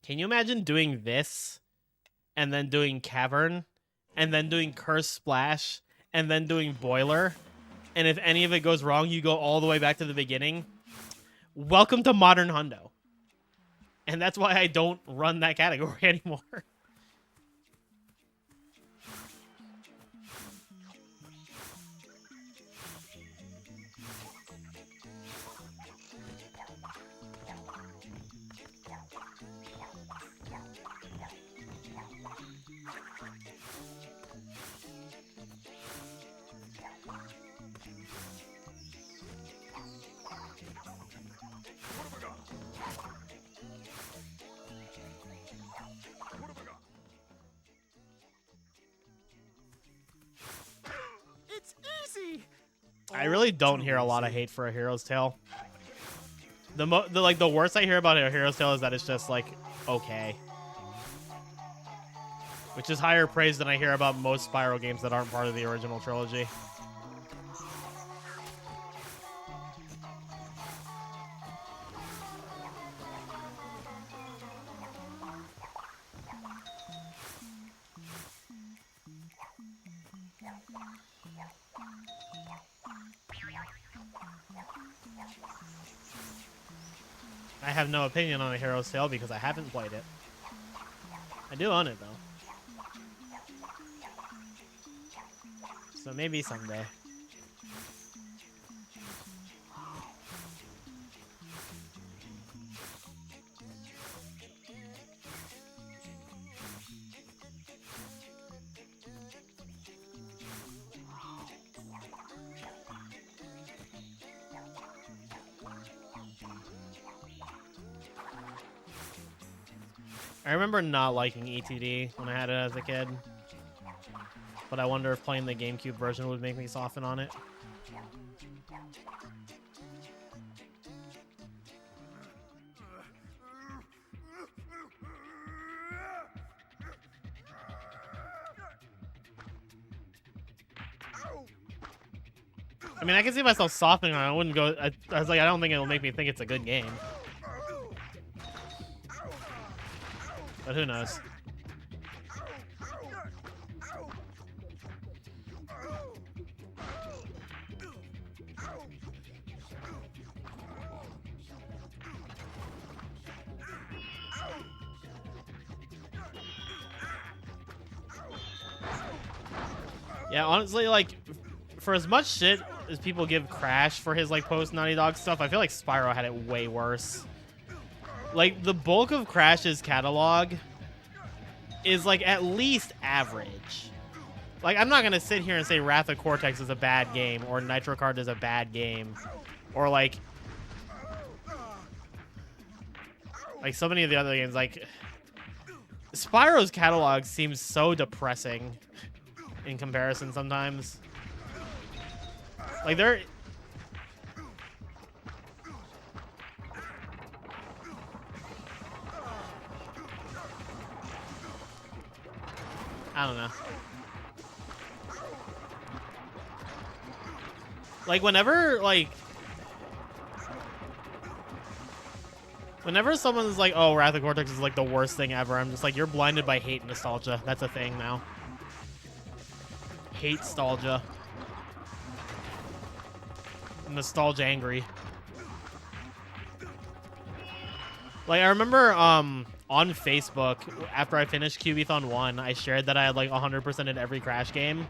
Can you imagine doing this, and then doing Cavern, and then doing Curse Splash, and then doing Boiler, and if any of it goes wrong, you go all the way back to the beginning? Welcome to Modern Hundo. And that's why I don't run that category anymore. I really don't hear a lot of hate for A Hero's Tale. The worst I hear about A Hero's Tale is that it's just like okay, which is higher praise than I hear about most Spyro games that aren't part of the original trilogy. I have no opinion on A Hero's Tale because I haven't played it. I do own it, though. So maybe someday. I remember not liking ETD when I had it as a kid, but I wonder if playing the GameCube version would make me soften on it. I mean, I can see myself softening on it. I wouldn't go. I was like, I don't think it'll make me think it's a good game. But who knows? Yeah, honestly, like, for as much shit as people give Crash for his, like, post-Naughty Dog stuff, I feel like Spyro had it way worse. Like, the bulk of Crash's catalog is, like, at least average. Like, I'm not going to sit here and say Wrath of Cortex is a bad game, or Nitro Kart is a bad game, or, like so many of the other games. Like, Spyro's catalog seems so depressing in comparison sometimes. Like, they're... I don't know. Like, whenever someone's like, oh, Wrath of Cortex is like the worst thing ever, I'm just like, you're blinded by hate nostalgia. That's a thing now. Hate nostalgia. Nostalgia angry. Like, I remember on Facebook, after I finished Cubeathon 1, I shared that I had like 100%ed every Crash game.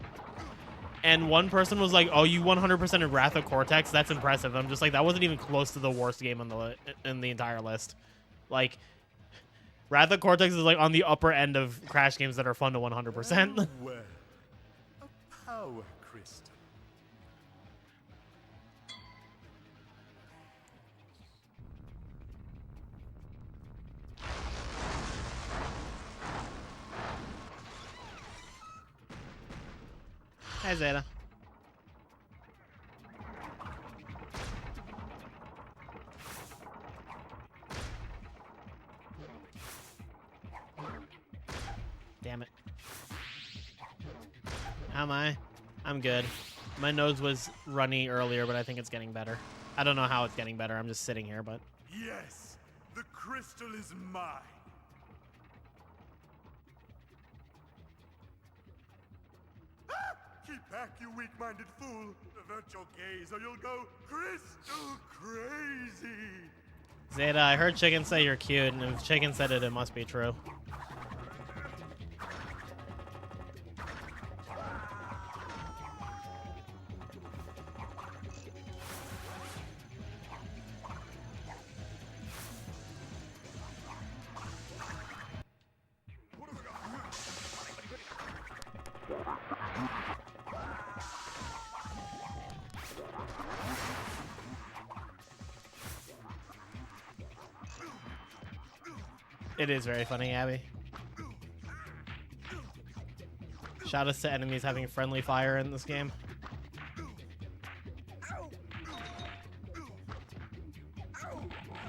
And one person was like, oh, you 100%ed Wrath of Cortex? That's impressive. I'm just like, that wasn't even close to the worst game on in the entire list. Like, Wrath of Cortex is like on the upper end of Crash games that are fun to 100%. Well, a power crystal. Hi, Zeta. Damn it. How am I? I'm good. My nose was runny earlier, but I think it's getting better. I don't know how it's getting better. I'm just sitting here, but... Yes, the crystal is mine. Keep back, you weak-minded fool. Avert your gaze or you'll go crystal crazy. Zeta, I heard Chicken say you're cute, and if Chicken said it, it must be true. It is very funny, Abby. Shout outs to enemies having friendly fire in this game.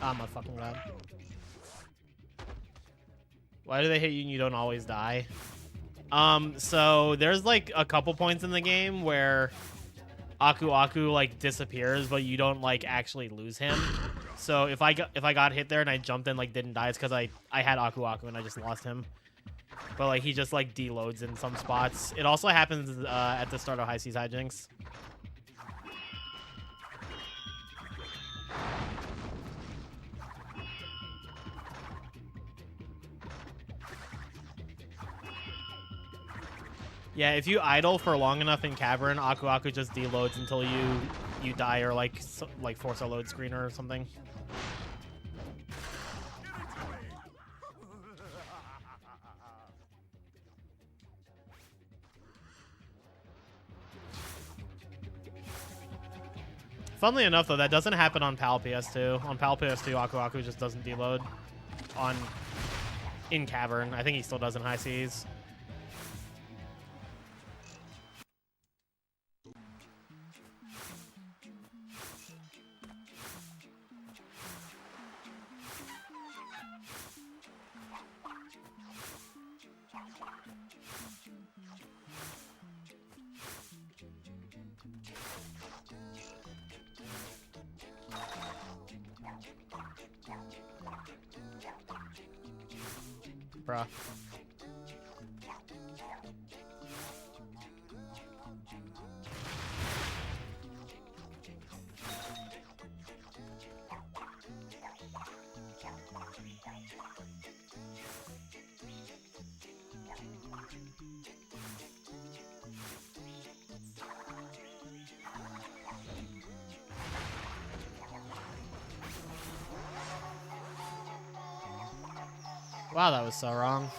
Oh my fucking god. Why do they hit you and you don't always die? So there's like a couple points in the game where Aku Aku like disappears, but you don't like actually lose him. So if I got hit there and I jumped and like didn't die, it's because I had Aku Aku and I just lost him. But like he just like deloads in some spots. It also happens at the start of High Seas Hijinks. Yeah, if you idle for long enough in Cavern, Aku Aku just deloads until you die or like force a load screen or something. Funnily enough, though, that doesn't happen on PAL PS2. On PAL PS2, Aku Aku just doesn't deload in Cavern. I think he still does in High Seas. Bruh. Wow, that was so wrong.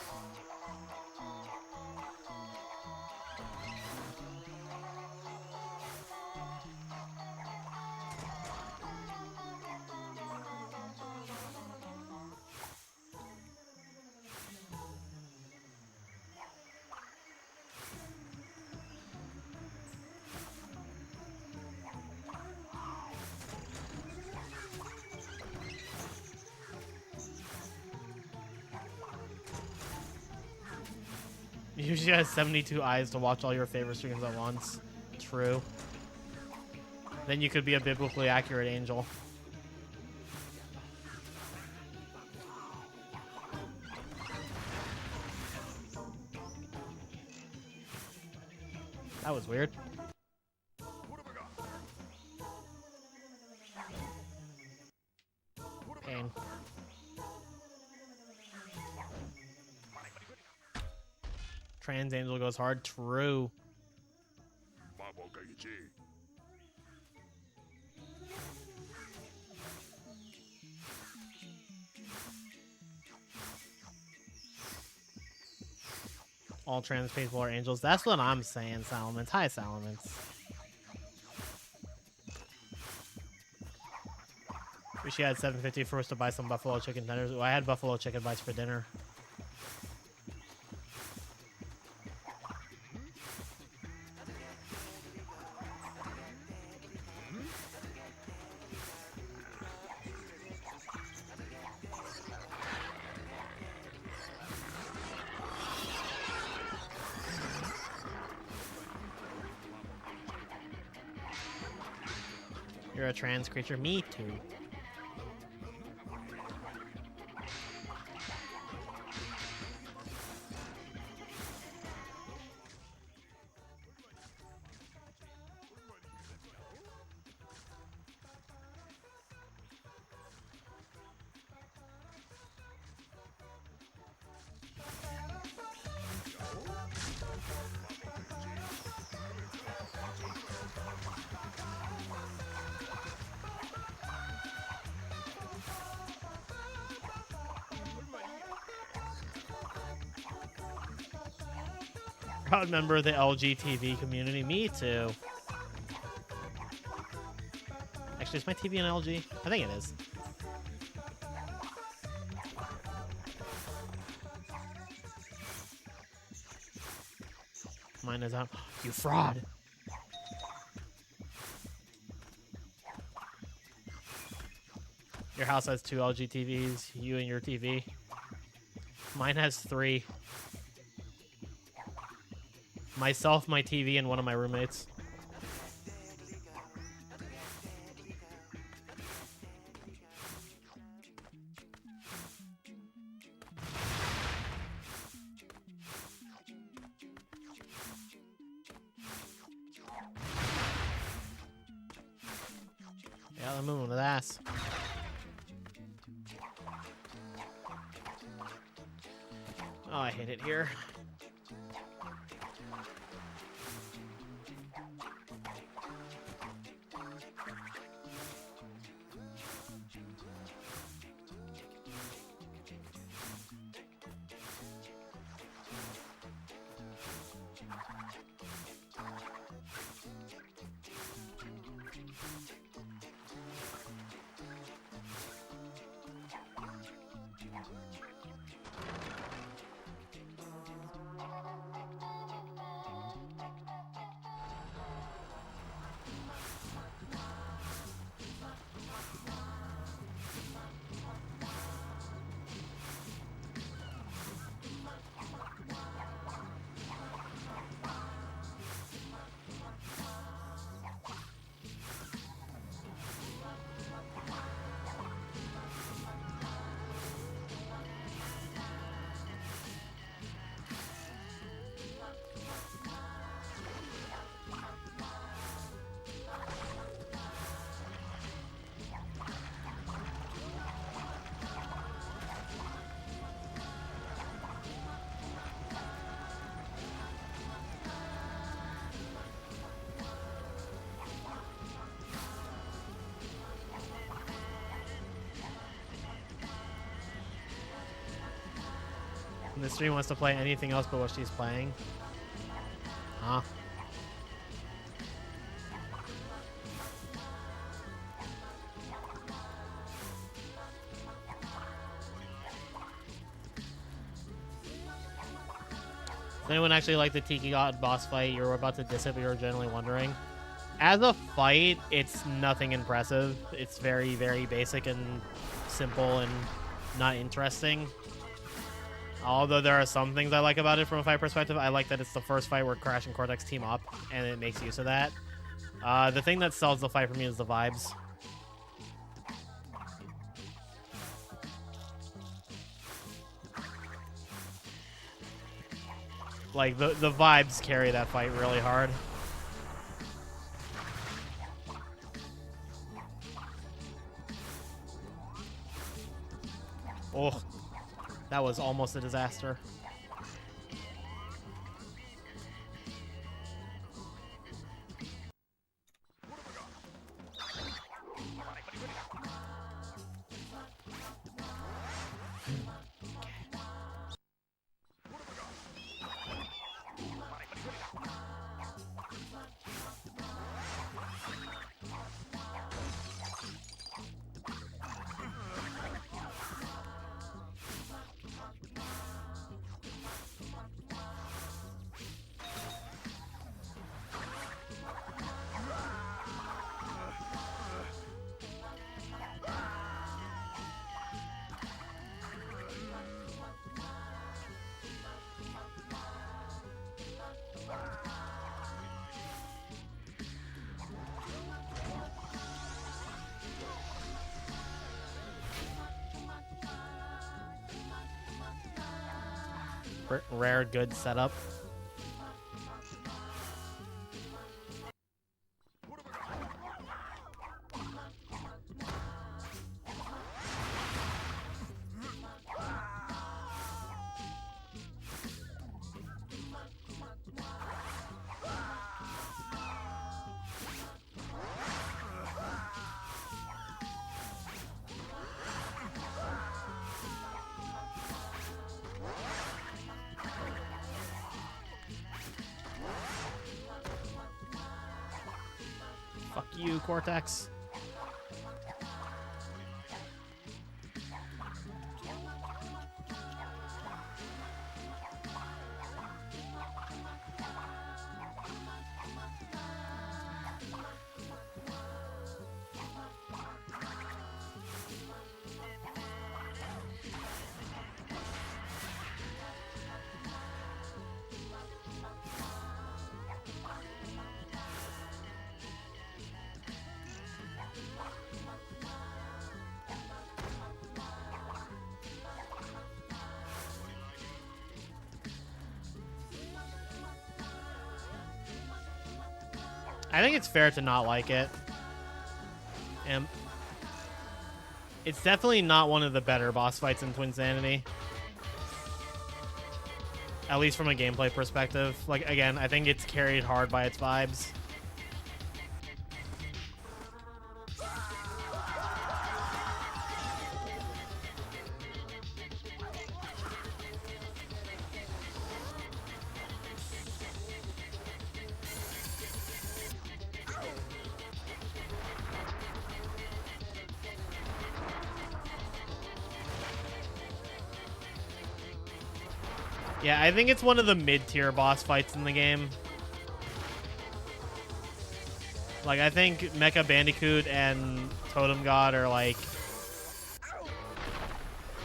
You usually has 72 eyes to watch all your favorite streams at once. True. Then you could be a biblically accurate angel. That was weird. Pain. Trans Angel goes hard. True. All trans people are angels. That's what I'm saying, Salamence. Hi, Salamence. Wish you had $7.50 for us to buy some buffalo chicken tenders. Well, I had buffalo chicken bites for dinner. You're a trans creature. Me too. Proud member of the LGTV community. Me too. Actually, is my TV an LG? I think it is. Mine is out. You fraud. Your house has 2 LG TVs, you and your TV. Mine has 3. Myself, my TV, and one of my roommates. Yeah, I'm moving with ass. Oh, I hate it here. And the stream wants to play anything else but what she's playing. Huh? Does anyone actually like the Tiki God boss fight? You were about to diss it, but you were generally wondering. As a fight, it's nothing impressive. It's very, very basic and simple and not interesting. Although there are some things I like about it from a fight perspective. I like that it's the first fight where Crash and Cortex team up, and it makes use of that. The thing that sells the fight for me is the vibes. Like, the vibes carry that fight really hard. Oh, that was almost a disaster. Rare good setup. you, Cortex. I think it's fair to not like it. And it's definitely not one of the better boss fights in Twinsanity. At least from a gameplay perspective. Like, again, I think it's carried hard by its vibes. Yeah, I think it's one of the mid-tier boss fights in the game. Like, I think Mecha Bandicoot and Totem God are, like...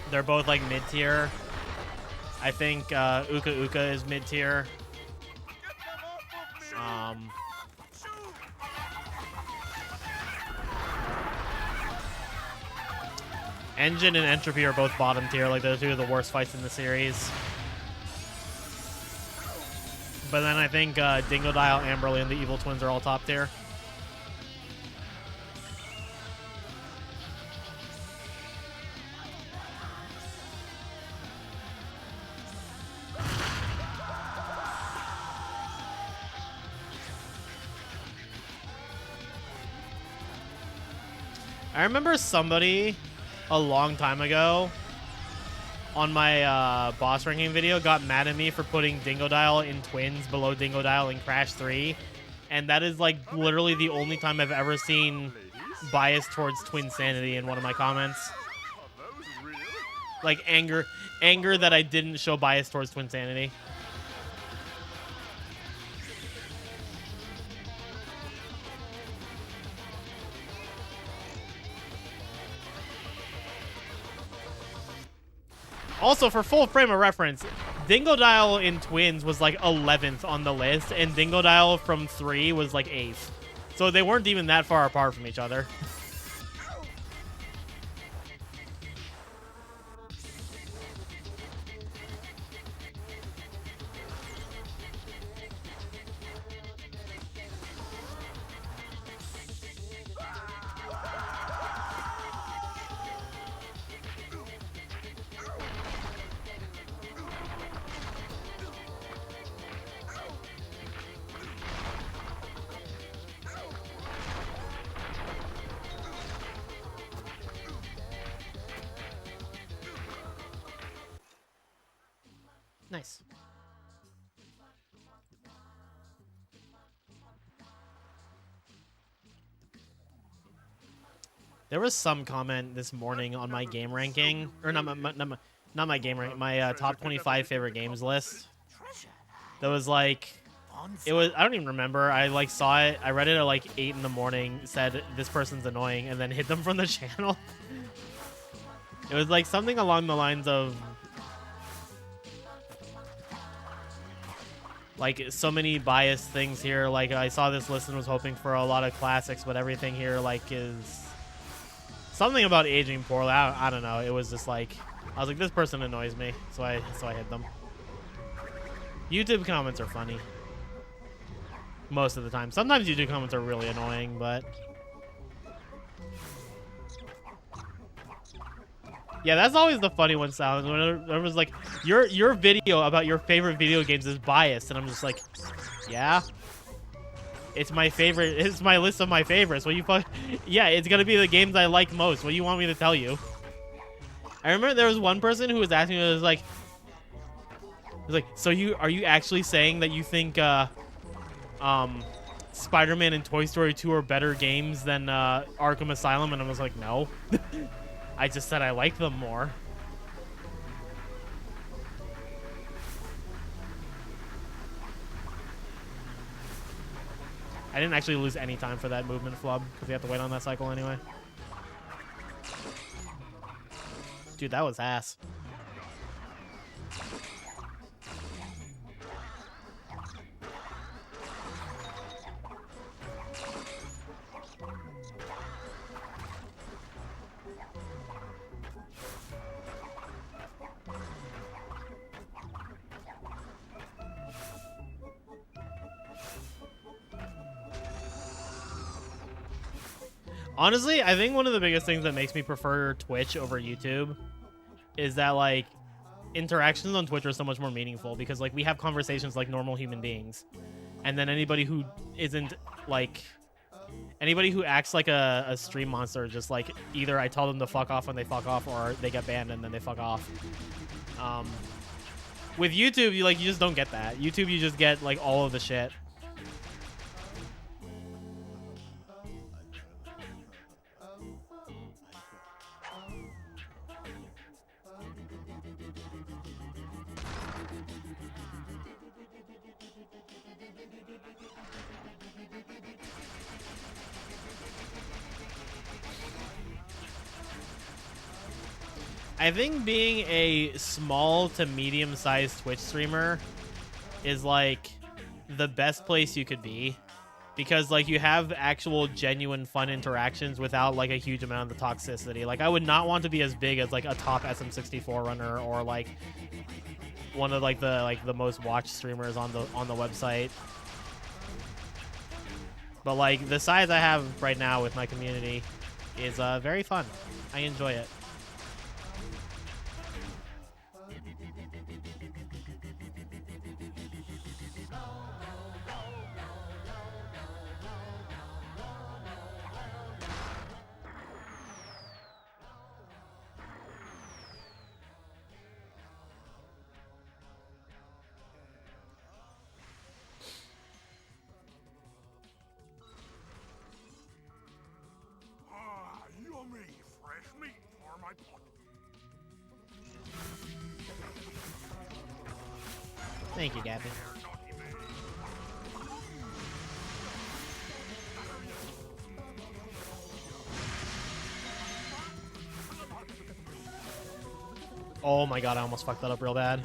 They're both, like, mid-tier. I think Uka Uka is mid-tier. Engine and Entropy are both bottom tier. Like, they're two of the worst fights in the series. But then I think Dingodile, Amberly, and the Evil Twins are all top tier. I remember somebody a long time ago on my boss ranking video got mad at me for putting Dingodile in Twins below Dingodile in Crash 3. And that is, like, literally the only time I've ever seen bias towards Twinsanity in one of my comments. Like, anger that I didn't show bias towards Twinsanity. Also, for full frame of reference, Dingodile in Twins was like 11th on the list, and Dingodile from 3 was like 8th. So they weren't even that far apart from each other. Nice. There was some comment this morning on my game ranking, or not my game ranking, my top 25 favorite games list. That was like, it was, I don't even remember. I like saw it. I read it at like 8 in the morning. Said this person's annoying, and then hit them from the channel. It was like something along the lines of, like, so many biased things here. Like, I saw this list and was hoping for a lot of classics, but everything here, like, is something about aging poorly. I don't know. It was just like, I was like, this person annoys me, so I hit them. YouTube comments are funny most of the time. Sometimes YouTube comments are really annoying, but yeah, that's always the funny one, Sounds. When it was like, your video about your favorite video games is biased, and I'm just like, yeah, it's my favorite. It's my list of my favorites. What you fuck? Yeah, it's gonna be the games I like most. What do you want me to tell you? I remember there was one person who was asking me, it was like, so are you actually saying that you think Spider-Man and Toy Story 2 are better games than Arkham Asylum, and I was like, no. I just said I like them more. I didn't actually lose any time for that movement flub because we have to wait on that cycle anyway. Dude, that was ass. Honestly, I think one of the biggest things that makes me prefer Twitch over YouTube is that, like, interactions on Twitch are so much more meaningful because, like, we have conversations like normal human beings. And then anybody who isn't, like, anybody who acts like a stream monster, just, like, either I tell them to fuck off when they fuck off or they get banned and then they fuck off. With YouTube, you just don't get that. YouTube, you just get, like, all of the shit. I think being a small to medium-sized Twitch streamer is, like, the best place you could be. Because, like, you have actual, genuine, fun interactions without, like, a huge amount of the toxicity. Like, I would not want to be as big as, like, a top SM64 runner or, like, one of, like, the most watched streamers on the website. But, like, the size I have right now with my community is very fun. I enjoy it. Yummy, fresh meat for my pot. Thank you, Gabby. Oh my god, I almost fucked that up real bad.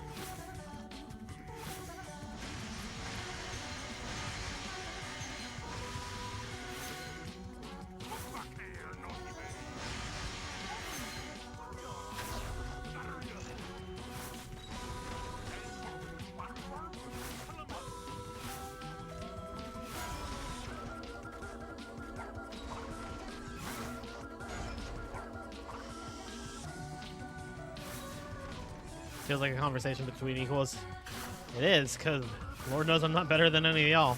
Feels like a conversation between equals. It is, because Lord knows I'm not better than any of y'all.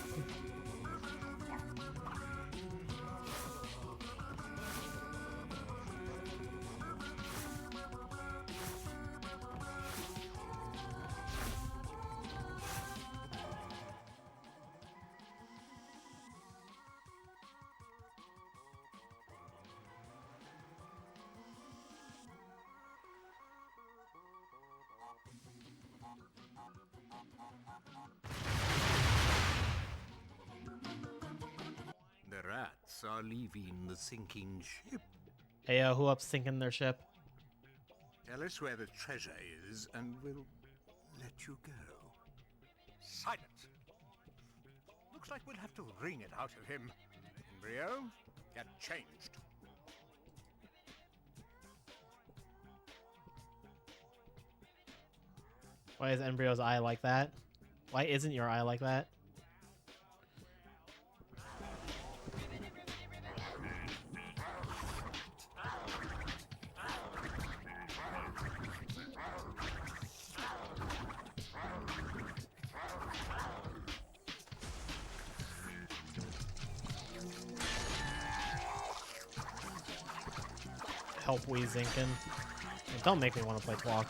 The rats are leaving the sinking ship. Hey, who up's sinking their ship? Tell us where the treasure is, and we'll let you go. Silence! Looks like we'll have to wring it out of him. Embryo, get changed. Why is Embryo's eye like that? Why isn't your eye like that? Help we Zinkin. Don't make me want to play Twalk.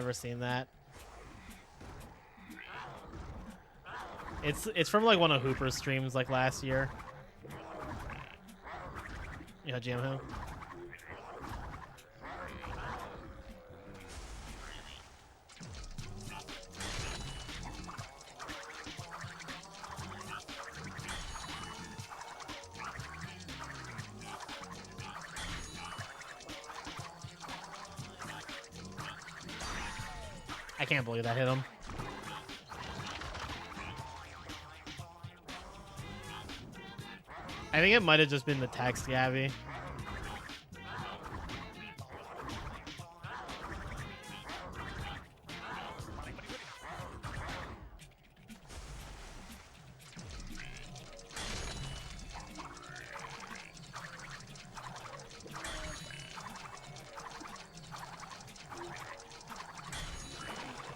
Never seen that. It's from like one of Hooper's streams like last year. Yeah, Jam Who? I can't believe that hit him. I think it might have just been the text, Gabby.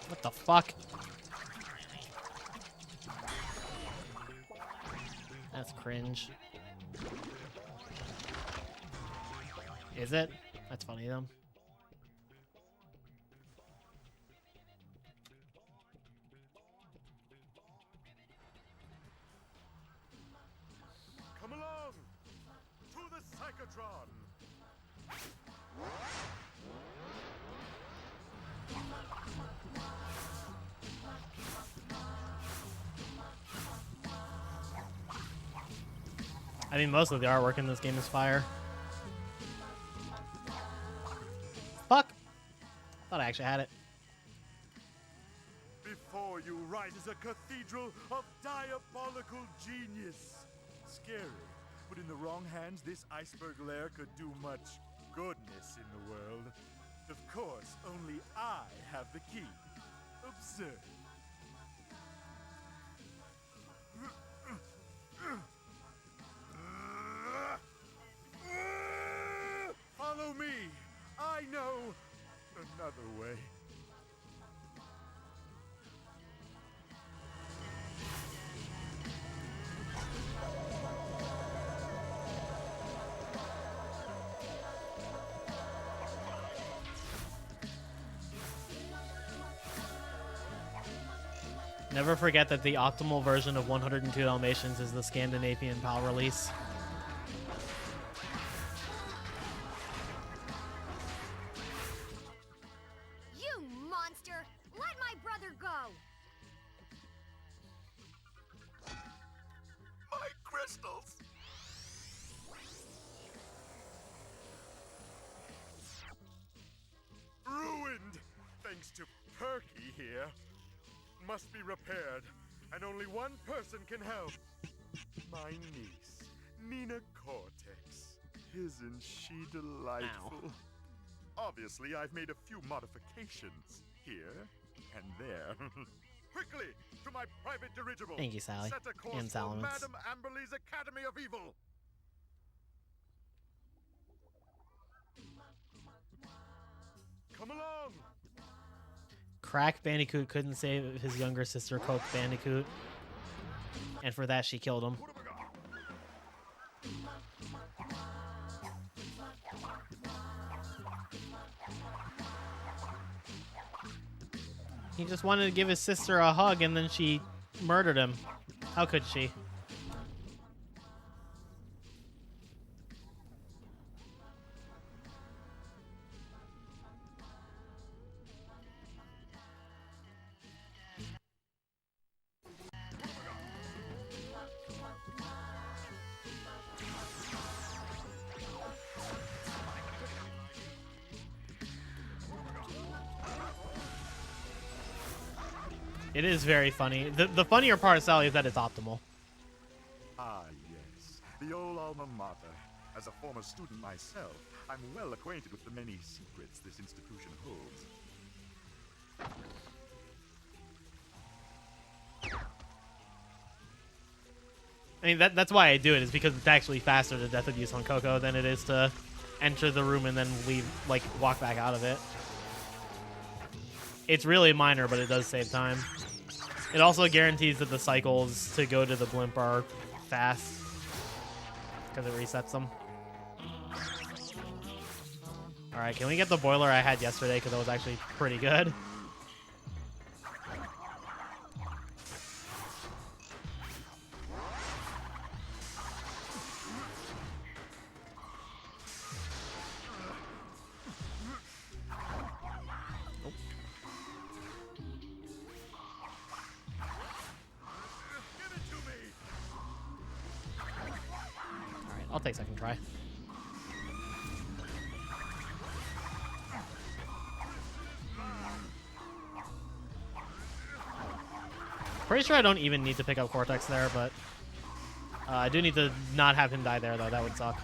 What the fuck? That's cringe. Is it? That's funny though. Come along to the Psychotron. I mean, most of the artwork in this game is fire. Fuck! Thought I actually had it. Before you rises a cathedral of diabolical genius. Scary, but in the wrong hands, this iceberg lair could do much goodness in the world. Of course, only I have the key. Observe. Follow me. I know another way. Never forget that the optimal version of 102 Dalmatians is the Scandinavian PAL release. You monster! Let my brother go! My crystals! Ruined, thanks to Perky here. Must be repaired, and only one person can help. My niece, Nina Cortex. Isn't she delightful? Ow. Obviously, I've made a few modifications here and there. Quickly, to my private dirigible. Thank you, Sally. Set a course And for Salamence. Madame Amberley's Academy of Evil. Come along. Crack Bandicoot couldn't save his younger sister, Coke Bandicoot. And for that, she killed him. What have I got? He just wanted to give his sister a hug, and then she murdered him. How could she? It is very funny. The funnier part, Sally, is that it's optimal. Ah, yes. The old alma mater. As a former student myself, I'm well acquainted with the many secrets this institution holds. I mean, that's why I do it, is because it's actually faster to death abuse on Coco than it is to enter the room and then leave, like, walk back out of it. It's really minor, but it does save time. It also guarantees that the cycles to go to the blimp are fast, because it resets them. Alright, can we get the boiler I had yesterday, because that was actually pretty good? take second try. Pretty sure I don't even need to pick up Cortex there, but I do need to not have him die there, though. That would suck.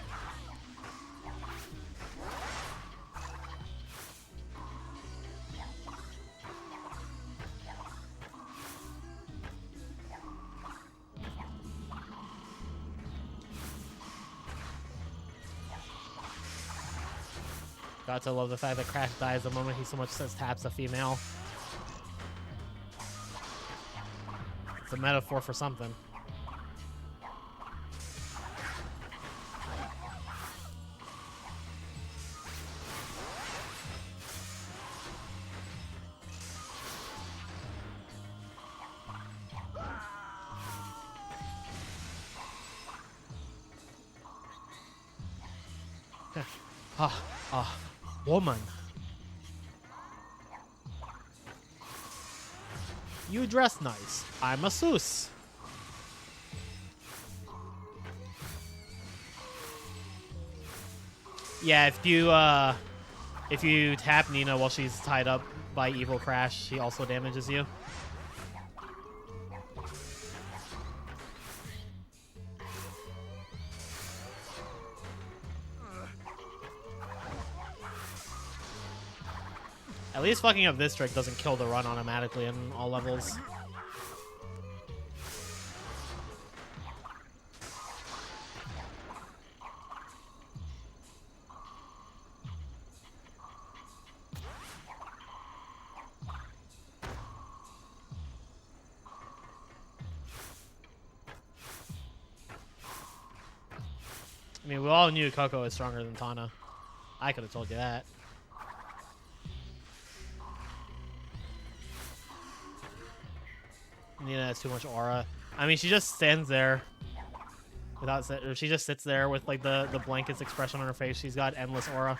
Got to love the fact that Crash dies the moment he so much says taps a female. It's a metaphor for something. Woman. You dress nice. I'm a Seuss. Yeah, if you tap Nina while she's tied up by Evil Crash, she also damages you. At least fucking up this trick doesn't kill the run automatically in all levels. I mean, we all knew Coco is stronger than Tana. I could have told you that. Nina has too much aura. I mean, she just stands there without, or she just sits there with like the blankets expression on her face. She's got endless aura.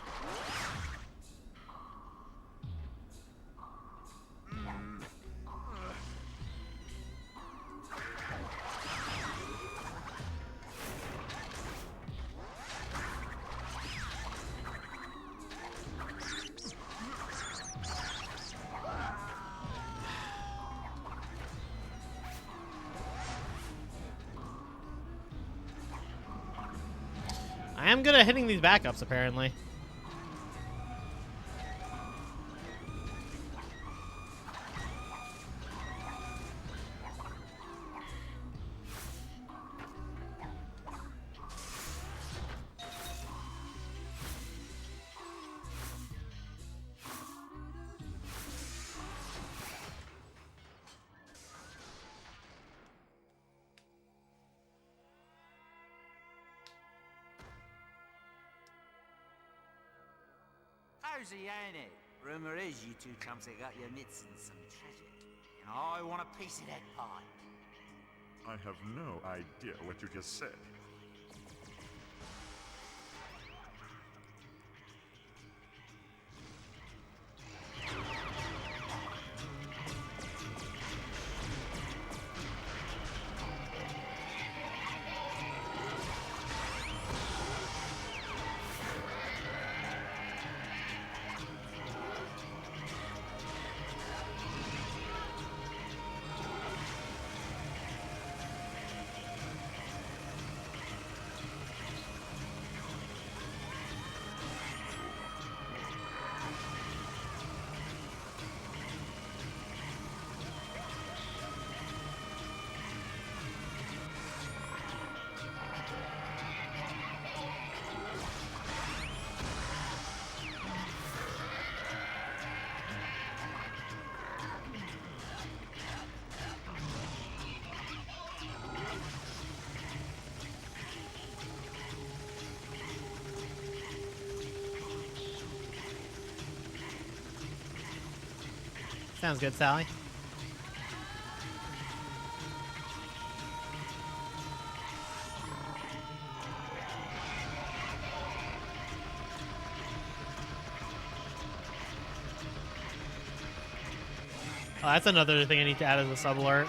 I am good at hitting these backups, apparently. Cozy, ain't it? Rumour is you two chumps have got your mitts in some treasure, and I want a piece of that pie. I have no idea what you just said. Sounds good, Sally. Oh, that's another thing I need to add as a sub alert.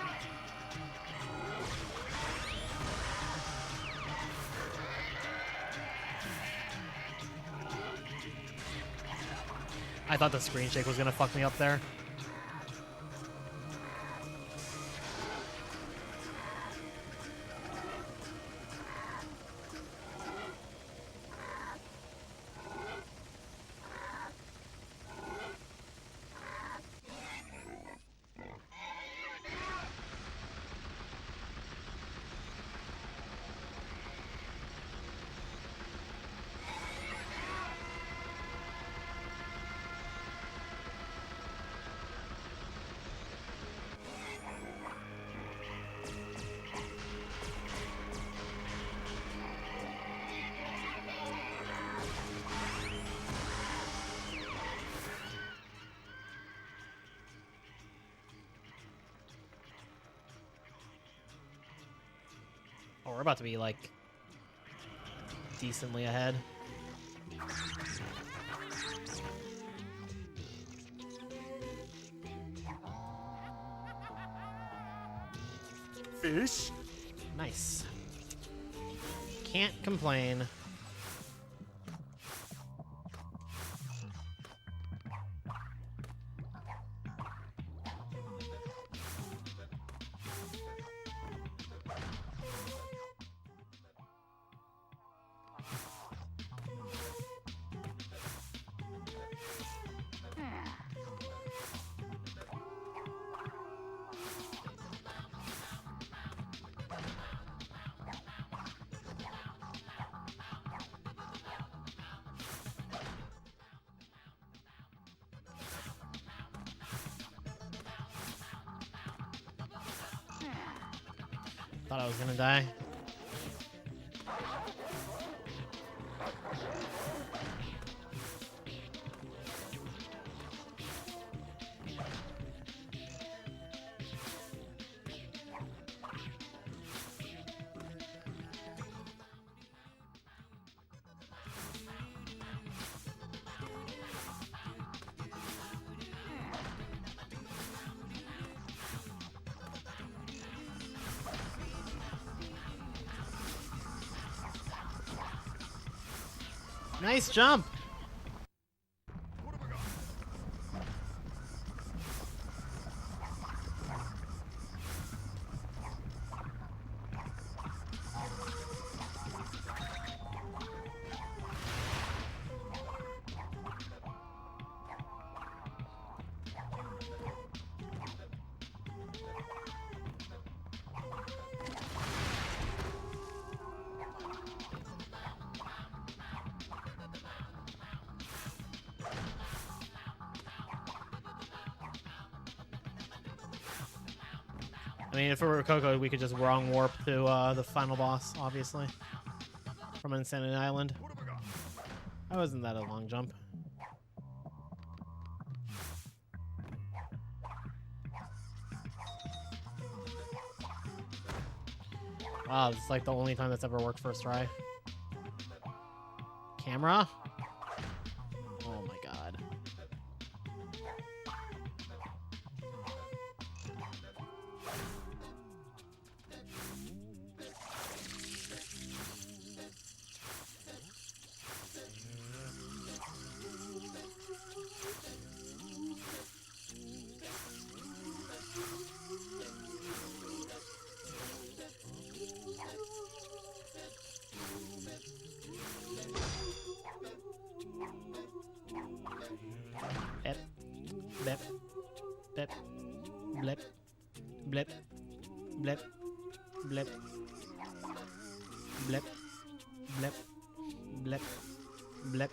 I thought the screen shake was gonna fuck me up there. Oh, we're about to be, like, decently ahead. Fish? Nice. Can't complain. Thought I was gonna die. Nice jump. I mean, if it were Coco, we could just wrong warp to the final boss, obviously, from Insanity Island. How isn't that a long jump? Wow, it's like the only time that's ever worked first try. Camera? Oh my god. Blip, blip, blip, blip, blip, blip, blip, blip, blip, blip,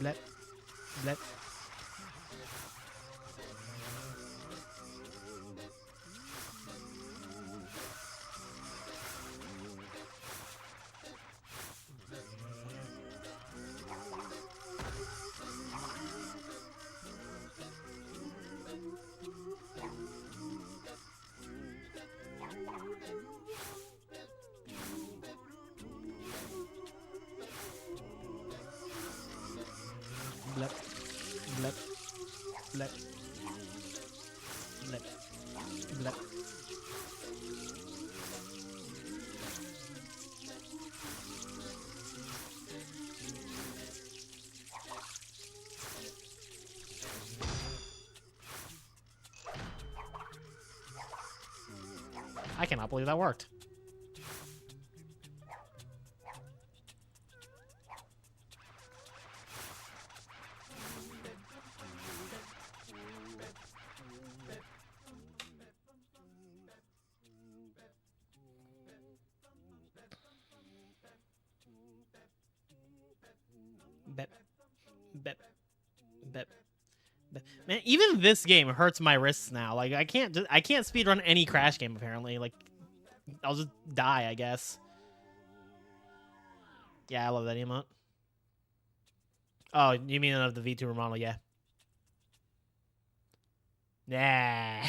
blip, blip. Blip, blip, blip, blip, blip. I cannot believe that worked. Bep. Bep. Bep. Man, even this game hurts my wrists now. Like I can't speedrun any Crash game apparently. Like I'll just die, I guess. Yeah, I love that emote. Oh, you mean of the VTuber model? Yeah. Nah.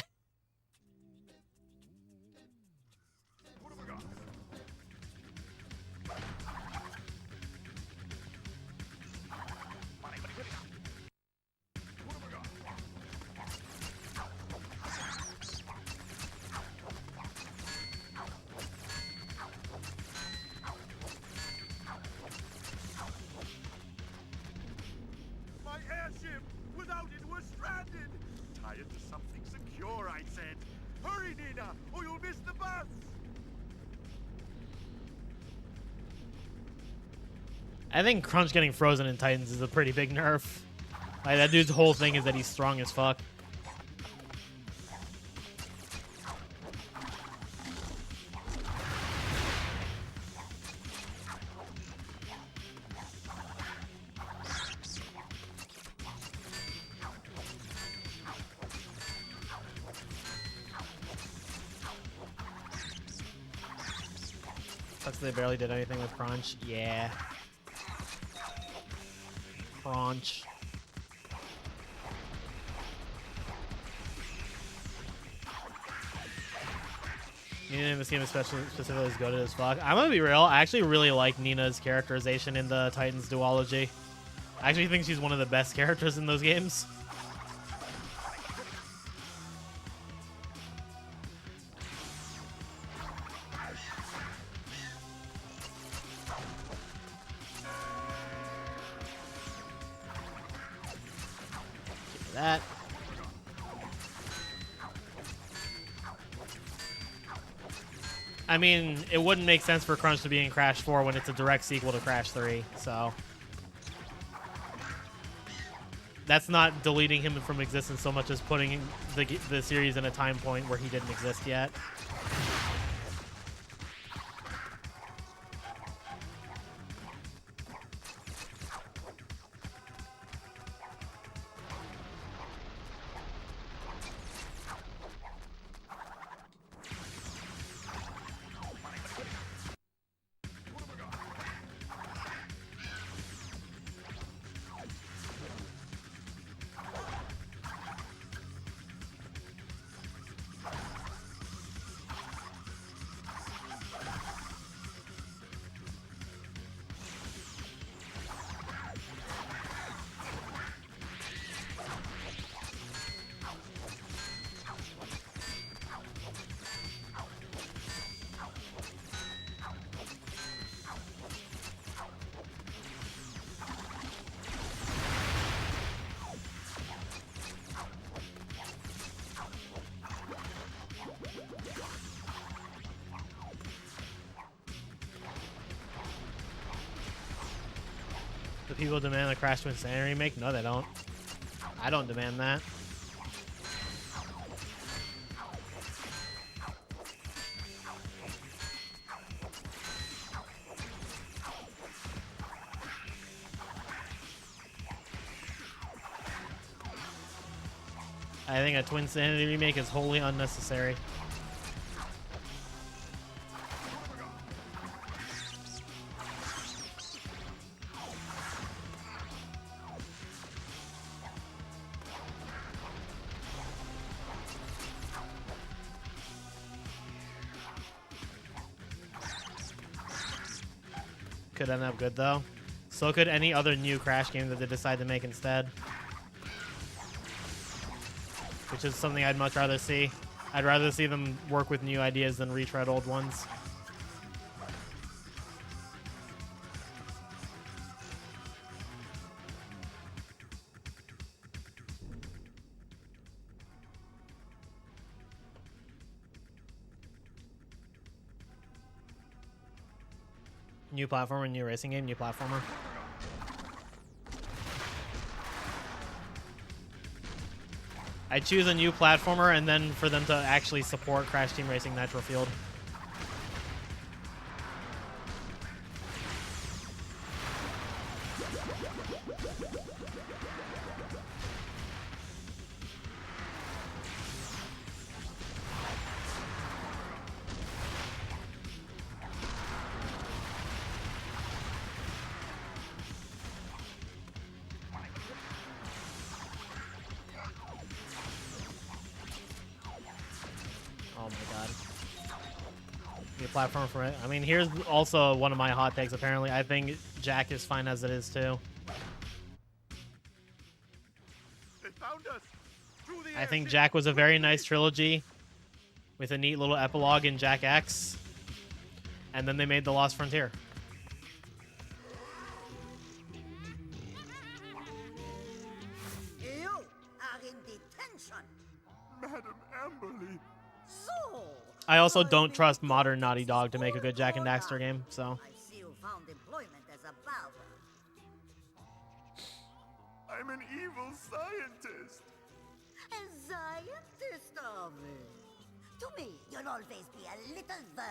My airship! Without it, we're stranded! Tie it to something secure, I said. Hurry, Nina, or you'll miss the bus! I think Crunch getting frozen in Titans is a pretty big nerf. Like that dude's whole thing is that he's strong as fuck. Sucks they barely did anything with Crunch. Yeah. Crunch. Nina in this game specifically is goated as fuck. I'm gonna be real, I actually really like Nina's characterization in the Titans duology. I actually think she's one of the best characters in those games. That. I mean, it wouldn't make sense for Crunch to be in Crash 4 when it's a direct sequel to Crash 3, so... That's not deleting him from existence so much as putting the series in a time point where he didn't exist yet. Do people demand a Crash Twinsanity remake? No, they don't. I don't demand that. I think a Twinsanity remake is wholly unnecessary. Could end up good though. So could any other new Crash game that they decide to make instead. Which is something I'd much rather see. I'd rather see them work with new ideas than retread old ones. New platformer, new racing game, new platformer. I choose a new platformer and then for them to actually support Crash Team Racing Nitro Field. Oh my god. New platform for it. I mean, here's also one of my hot takes, apparently. I think Jack is fine as it is, too. They found us. Through the I air, think ship. Jack was a very nice trilogy with a neat little epilogue in Jack X. And then they made The Lost Frontier. You are in detention. Madam Amberly. So. I also don't trust modern Naughty Dog to make a good Jak and Daxter game, so. I see you found employment as a barber. I'm an evil scientist. A scientist of it. To me, you'll always be a little verb.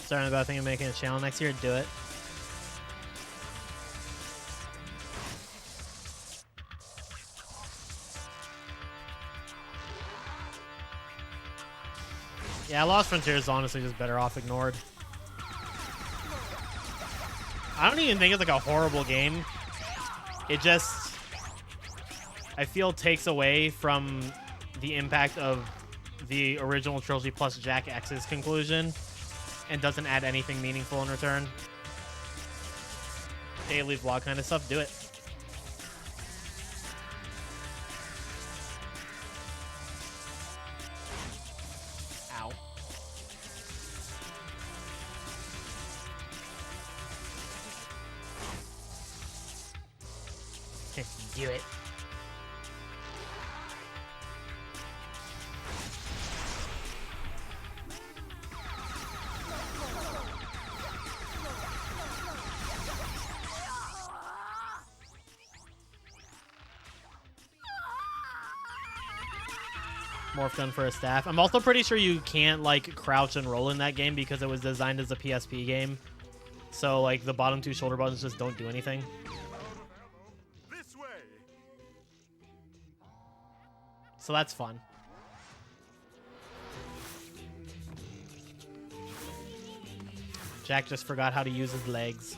Starting about thinking of making a channel next year, do it. Yeah, Lost Frontier is honestly just better off ignored. I don't even think it's like a horrible game. It just, I feel, takes away from the impact of the original trilogy plus Jak X's conclusion and doesn't add anything meaningful in return. Daily vlog kind of stuff, do it. Ow. Do it. Morph gun for a staff. I'm also pretty sure you can't like crouch and roll in that game because it was designed as a PSP game. So like the bottom two shoulder buttons just don't do anything. This way. So that's fun. Jack just forgot how to use his legs.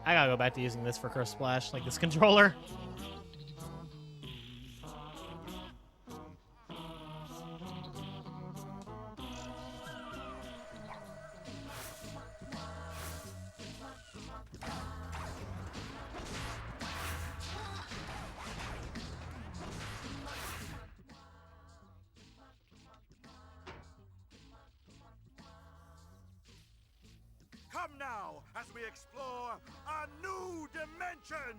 I gotta go back to using this for Curse Splash, like this controller. Come now as we explore a new dimension.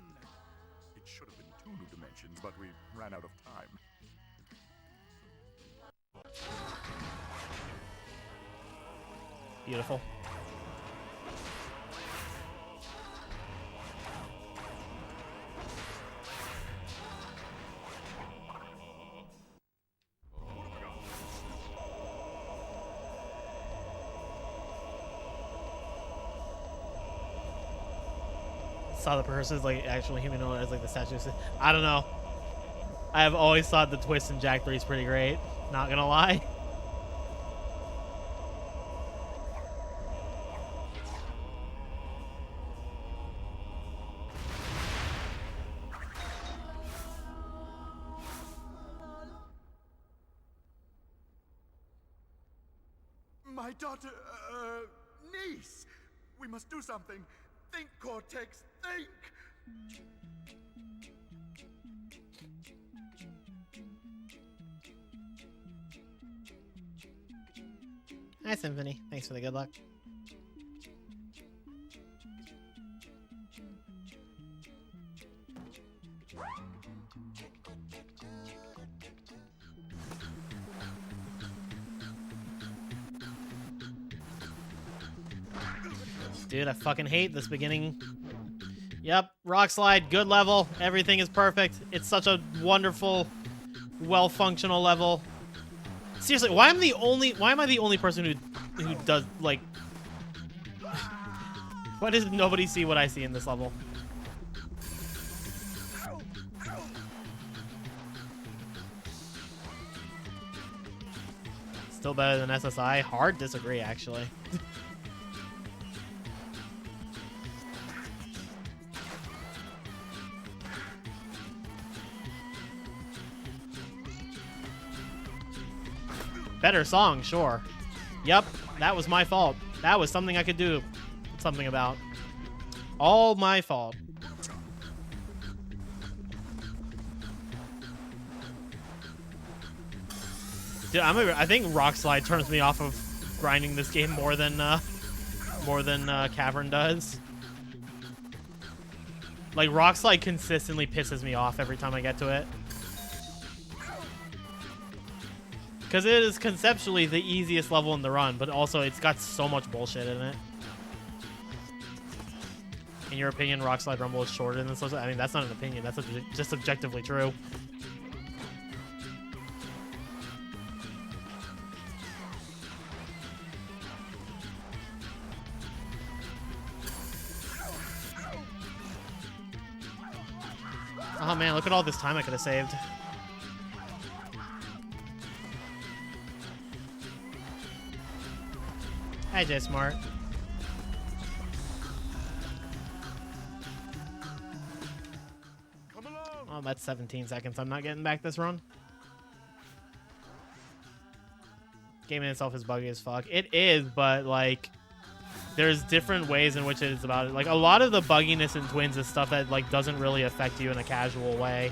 It should have been 2 new dimensions, but we ran out of time. Beautiful. Saw the person as like actually humanoid as like the statue. I don't know. I have always thought the twist in Jak 3 is pretty great. Not gonna lie. My daughter, niece! We must do something! Think, Cortex, think! Hi, Symphony. Thanks for the good luck. Dude, I fucking hate this beginning. Yep, rock slide, good level. Everything is perfect. It's such a wonderful, well-functional level. Seriously, why am I the only person who does like why does nobody see what I see in this level? Still better than SSI? Hard disagree, actually. Better song, sure. Yep, that was my fault. That was something I could do something about. All my fault. Dude, I think Rock Slide turns me off of grinding this game more than Cavern does. Like, Rock Slide consistently pisses me off every time I get to it. Because it is conceptually the easiest level in the run, but also it's got so much bullshit in it. In your opinion, Rock Slide Rumble is shorter than this? I mean, that's not an opinion. That's just objectively true. Oh man, look at all this time I could have saved. Hi, J Smart. Come along. Oh, that's 17 seconds. I'm not getting back this run. Game in itself is buggy as fuck. It is, but like, there's different ways in which it is about it. Like, a lot of the bugginess in Twins is stuff that like doesn't really affect you in a casual way.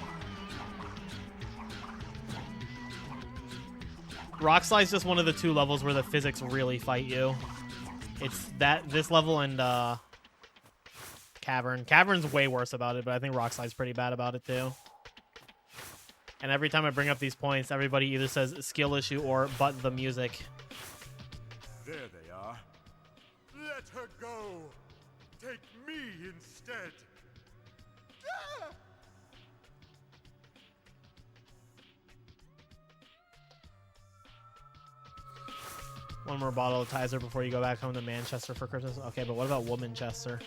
Rock Slide's just one of the two levels where the physics really fight you. It's this level and Cavern. Cavern's way worse about it, but I think Rock Slide's pretty bad about it too. And every time I bring up these points, everybody either says skill issue or but the music. There they are. Let her go. Take me instead. Ah! One more bottle of Tizer before you go back home to Manchester for Christmas. Okay, but what about Womanchester?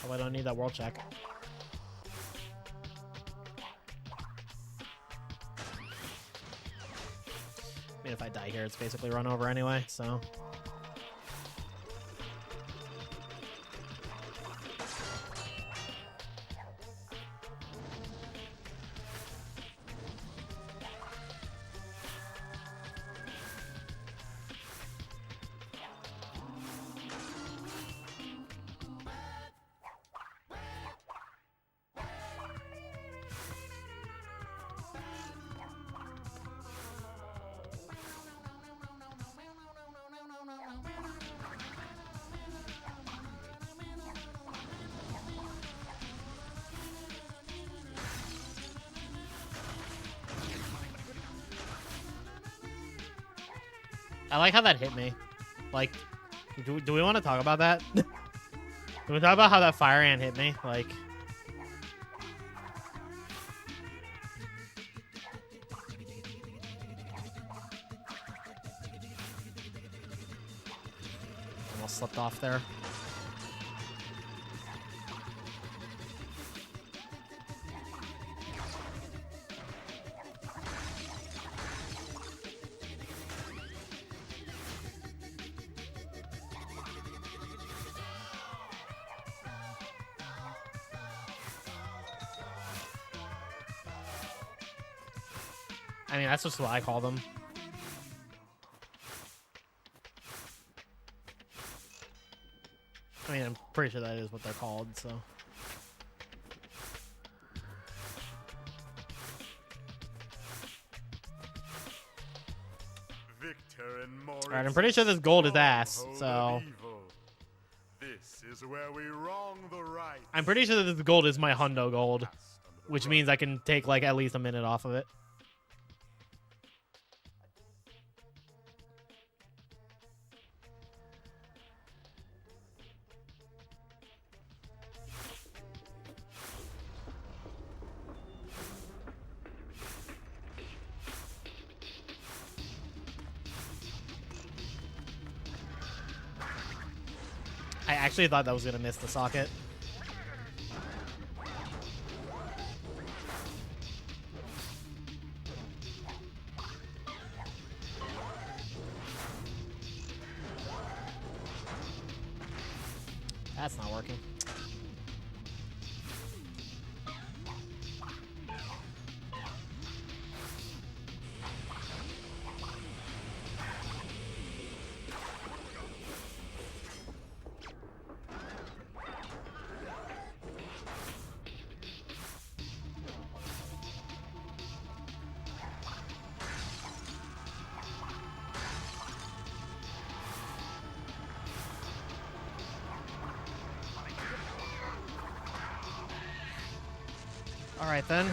Oh, I don't need that world check. I mean, if I die here, it's basically run over anyway, so... I like how that hit me. Like, do we want to talk about that? Do we talk about how that fire ant hit me? Like, slipped off there. I mean, that's just what I call them. I mean, I'm pretty sure that is what they're called, so. Alright, I'm pretty sure this gold is ass, so. This is where we wrong the right. I'm pretty sure that this gold is my hundo gold, which means I can take, like, at least a minute off of it. I actually thought that was going to miss the socket. That's not working. All right, then.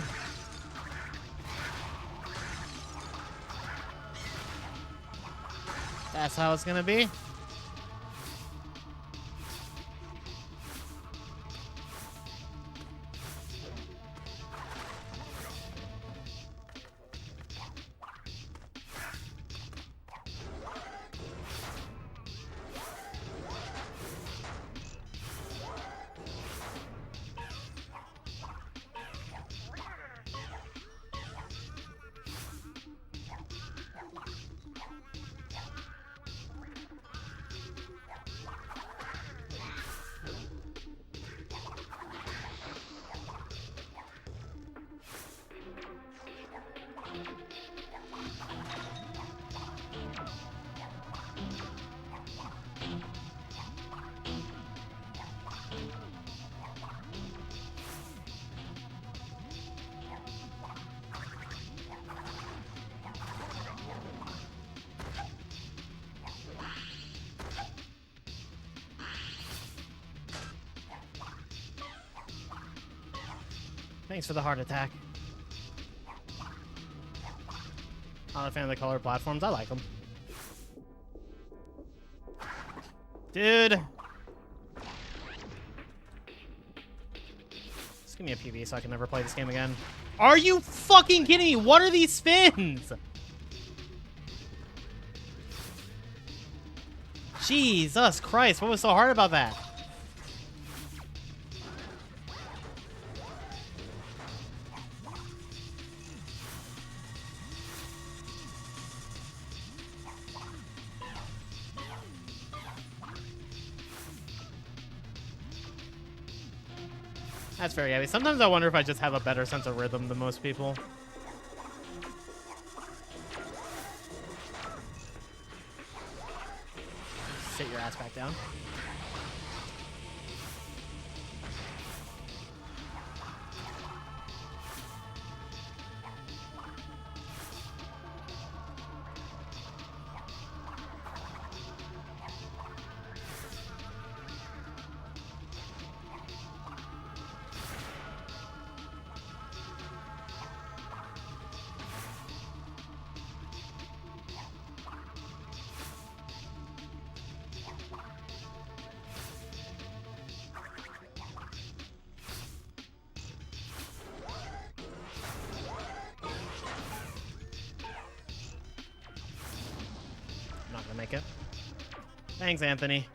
That's how it's gonna be. Thanks for the heart attack. Not a fan of the color platforms. I like them. Dude. Just give me a PB so I can never play this game again. Are you fucking kidding me? What are these spins? Jesus Christ, what was so hard about that? That's fair, Gabby. Sometimes I wonder if I just have a better sense of rhythm than most people. Sit your ass back down. Not gonna make it. Thanks, Anthony.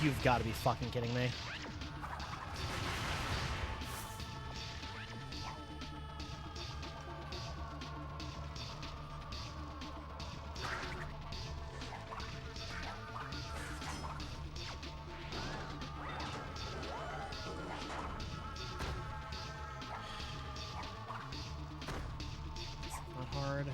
You've got to be fucking kidding me. Not hard.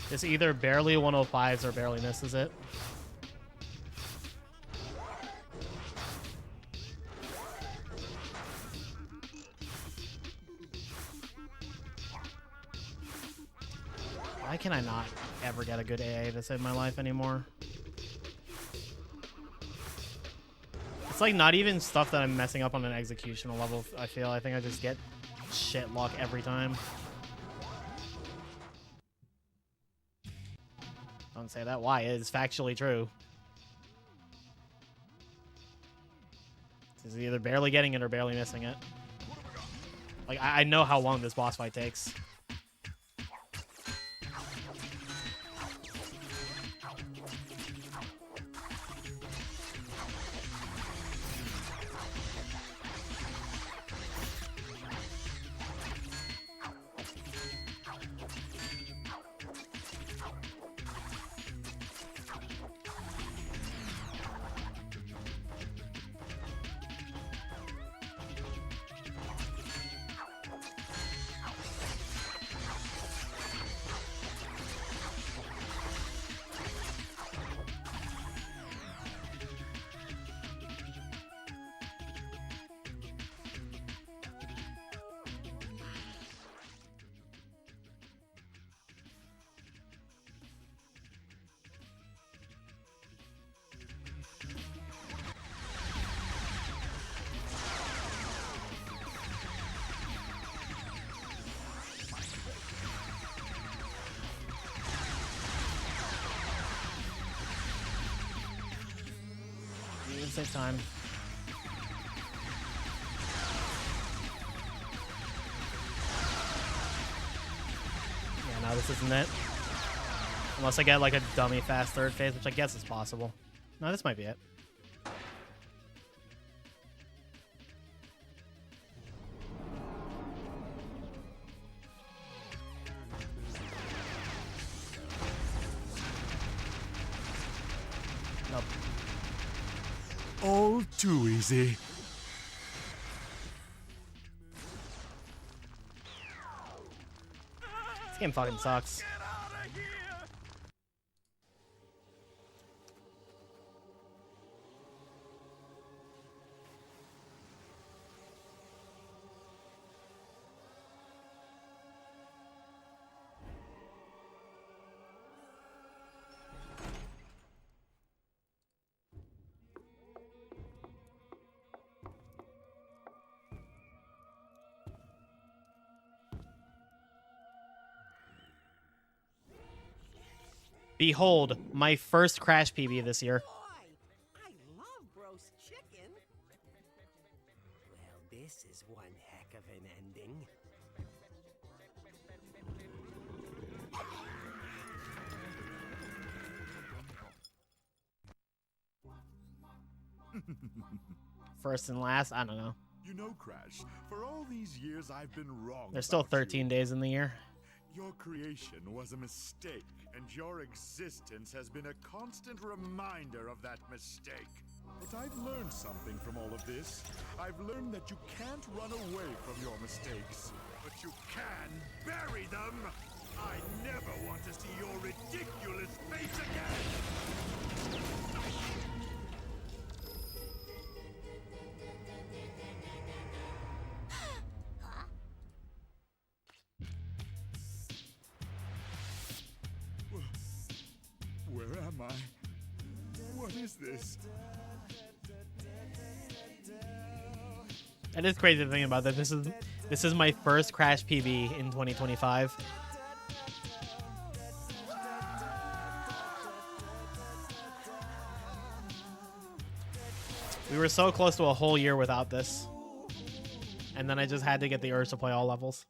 This either barely 105s or barely misses it. Why can I not ever get a good AA to save my life anymore? It's like not even stuff that I'm messing up on an executional level, I feel. I think I just get shit luck every time. Don't say that. Why? It's factually true. It's either barely getting it or barely missing it. Like, I know how long this boss fight takes. Save time. Yeah, no, this isn't it. Unless I get like a dummy fast third phase, which I guess is possible. No, this might be it. Nope. All too easy. This game fucking sucks. Behold, my first Crash PB this year. Boy, I love roast chicken. Well, this is one heck of an ending. First and last, I don't know. You know, Crash, for all these years I've been wrong. There's still about 13 days in the year. Your creation was a mistake, and your existence has been a constant reminder of that mistake. But I've learned something from all of this. I've learned that you can't run away from your mistakes, but you can bury them. I never want to see your ridiculous face again. Where am I? What is this? It is crazy to think about that. This is my first Crash PB in 2025. We were so close to a whole year without this. and then I just had to get the urge to play all levels.